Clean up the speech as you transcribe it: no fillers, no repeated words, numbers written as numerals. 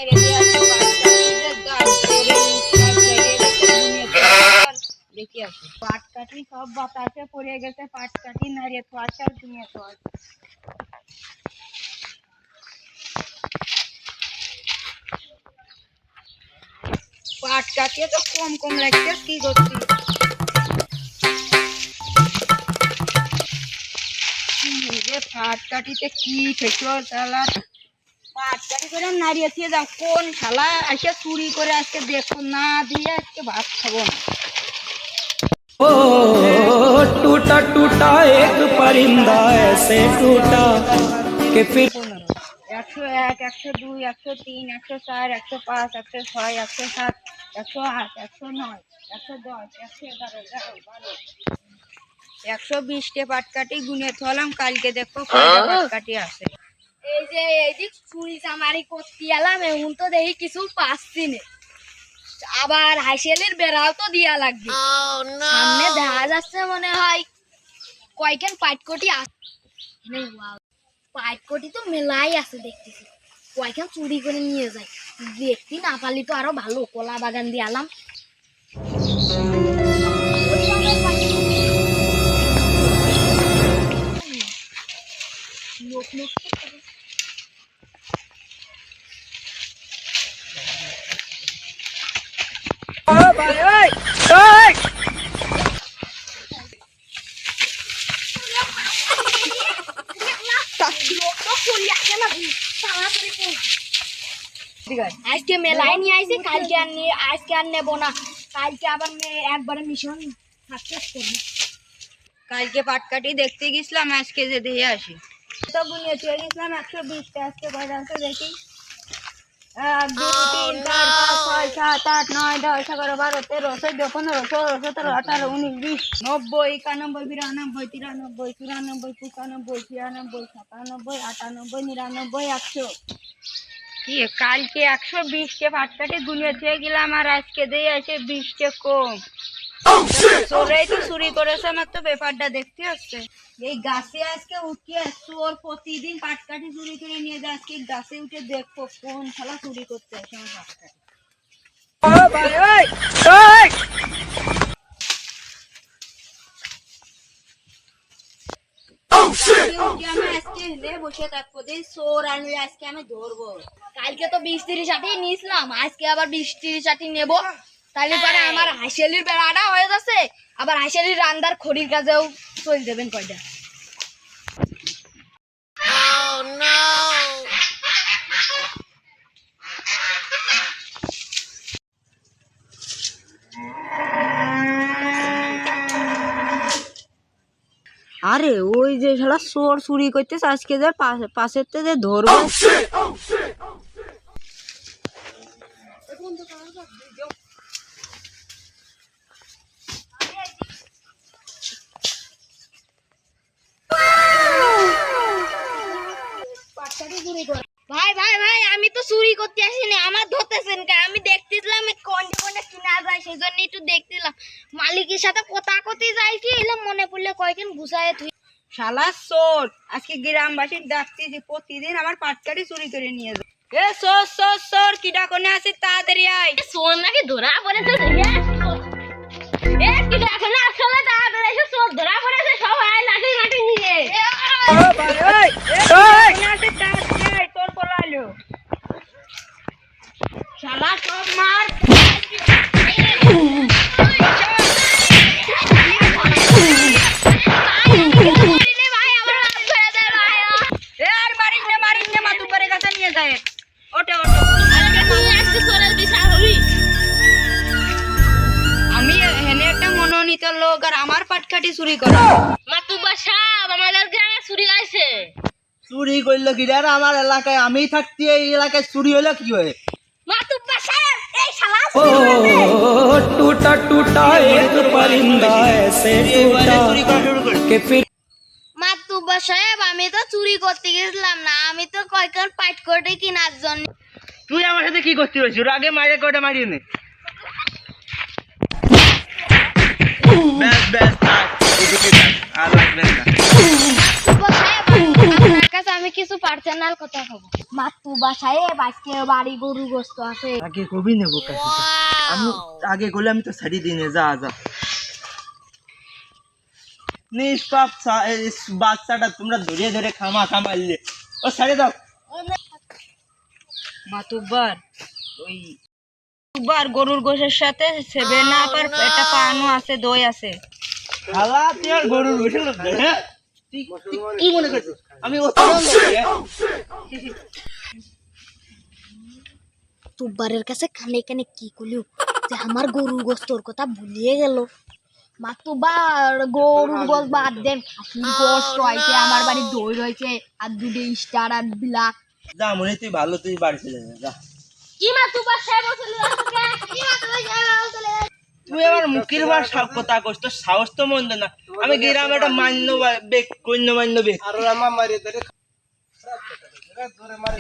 মেরে দিয়েছে পাটকাঠিদের গাছ করে দেখি আছে পাটকাঠি সব বাতাসে পড়ে গেছে পাটকাঠি নাড়িয়ে থাকা দুনিয়া তো পাটকাঠি তো কম কম লাগছে কি করছি পাটকাঠিতে কি ফেকলো শালা পাটকাঠি করে নাড়িয়ে দিয়ে যাও কোন শালা এসে চুরি করে আজকে দেখো না দিয়ে আজকে ভাত খাবো না ओ टूटा टूटा एक परिंदा ऐसे टूटा कि फिर 101 102 103 104 105 106 107 108 109 110 111 120 পাটকাঠি গুনে থলাম কালকে দেখো কয়টা পাটকাঠি আছে এই যে এইদিক চুরি চামারি করতে এলাম এখন তো দেখি কিছু পাচ্ছি না আবার হাইসেলের বেড়াও তো দিয়া লাগবে সামনে দেখা যাচ্ছে মনে হয় কয়খান পাটকটি আছে পাটকটি তো মেলাই আছে দেখতেছি কয়খান চুরি করে নিয়ে যায় দেখতে না পারলি তো আরো ভালো কলা বাগান দিয়ে আলাম লোক লোক আজকে মেলায় নিয়ে আইছি কালকে আর নিয়ে আজকে আর নেবো না কালকে আবার একবারে মিশন সাকসেস করবো কালকে পাটকাঠি দেখতে গেছিলাম আজকে যে দিয়ে আসি তো গুনিয়ে চলে গেছিলাম 120টা আজকে বাজারে দেখি 1 2 3 4 5 6 7 8 9 10 11 12 13 14 15 16 17 18 19 20 90 91 92 93 94 95 96 97 98 99 কি কালকে 120 কে পাটকাঠি গুনিয়ে চলে গেলাম আর আজকে দিয়ে আসে 20 কে কম চোরাই তো চুরি করেছে আমার তো ব্যাপারটা দেখতে হচ্ছে এই গাছে আজকে উঠিয়ে চোর প্রতিদিন পাটকাঠি চুরি করে নিয়ে যায় আজকে গাছে উঠে দেখবো কোন শালা চুরি করতে আসে আমার পাটকাঠি বসে থাকবো চোর আনলে আজকে আমি ধরবো কালকে তো 20-30 আটি নিয়েছিলাম আজকে আবার 20-30 আটি নেবো তাহলে পরে আমার হাইসেলির বেড়াটা হয়ে যাচ্ছে আবার হাইসেলির রান্দার খড়ির কাজেও চলে যাবেন কয়টা আরে ওই যে শালা চোর চুরি করতেছে আজকে যে পাশের যে ধরবো ভাই ভাই ভাই আমি তো চুরি করতে আসিনি আমার ধরতেছেন কে আমি দেখতেছিলাম কোনটা কোনটা কিনা যায় সেই জন্য একটু দেখতেছিলাম মালিকের সাথে কথা কতে যাইছি এলাম মনে পড়লে কয়েকদিন গুছায় তুই শালা চোর আজকে গ্রামবাসীর ডাকতেছি প্রতিদিন আমার পাটকাঠি চুরি করে নিয়ে যায় এ চোর চোর চোর কিডা কোনে আছে তাড়াতাড়ি আয় সোন নাকি ধরা পড়েছে এ কিডা এখন আসলে তাড়াতাড়ি এসে চোর ধরা পড়েছে সব আয় লাঠি মাটি নিয়ে তোর পলাইলো শালা সব মার আমি হেনে একটা মনোনীত লোক আর আমার পাটকাঠি চুরি করা মাতুব্বা সাহেব আমাদের গ্রামে চুরি হয়েছে চুরি করলো কি রে আমার এলাকায় আমি থাকতে এই এলাকায় চুরি হলো কি হয় মাতুব্বা সাহেব এই শালা ओ टूटा टूटा एक परिंदा ऐसे टूटा कि फिर মাতুব্বা সাহেব আমি তো চুরি করতে গেছিলাম না আমি তো কয়কার পাইট করে কেনার জন্য তুই আমার সাথে কি করতে রয়েছিস আগে মারে কয়টা মারিয়ে নে ব্যাস ব্যাস আর লাগবে না মাতুব্বা সাহেব আপনার কাছে আমি কিছু পার্সোনাল কথা কব মাতু বাসায় আজকে বাড়ি গরু গোস্ত আছে আগে কবি নেবো কাছে আমি আগে গেলে আমি তো ছাড়ি দিনে যা যা নিষ্পাপ বাচ্চাটা তোমরা ধরে ধরে খামা খামাইলে ও ছাড়ে দাও মাতুব্বার ওই মাতুব্বার গরুর গোশের সাথে সেভেন আপ আর একটা পানো আছে দই আছে খালা তুই আর গরুর বসে লোক হ্যাঁ কি মনে করছিস আমি তুব্বারের কাছে কানে কানে কি কইলো যে আমার গরুর গোস্তর কথা ভুলিয়ে গেল মাতুবার গরুর গোস্ত বাদ দেন খাসির গোস্ত হইছে আমার বাড়ি দই রয়েছে আর দুটো স্টার আর বিলাক যা মনে তুই ভালো তুই বাড়ি চলে যা যা কি মাতুবার সাহেব চলে যাচ্ছে কি মাতুবার সাহেব চলে যাচ্ছে তুই আমার মুখের ভার কথা কস তোর সাহস তো মন্দ না আমি গ্রামে একটা মান্য বেগ কন্য মান্য বেগ আর আমা মারি ধরে মারে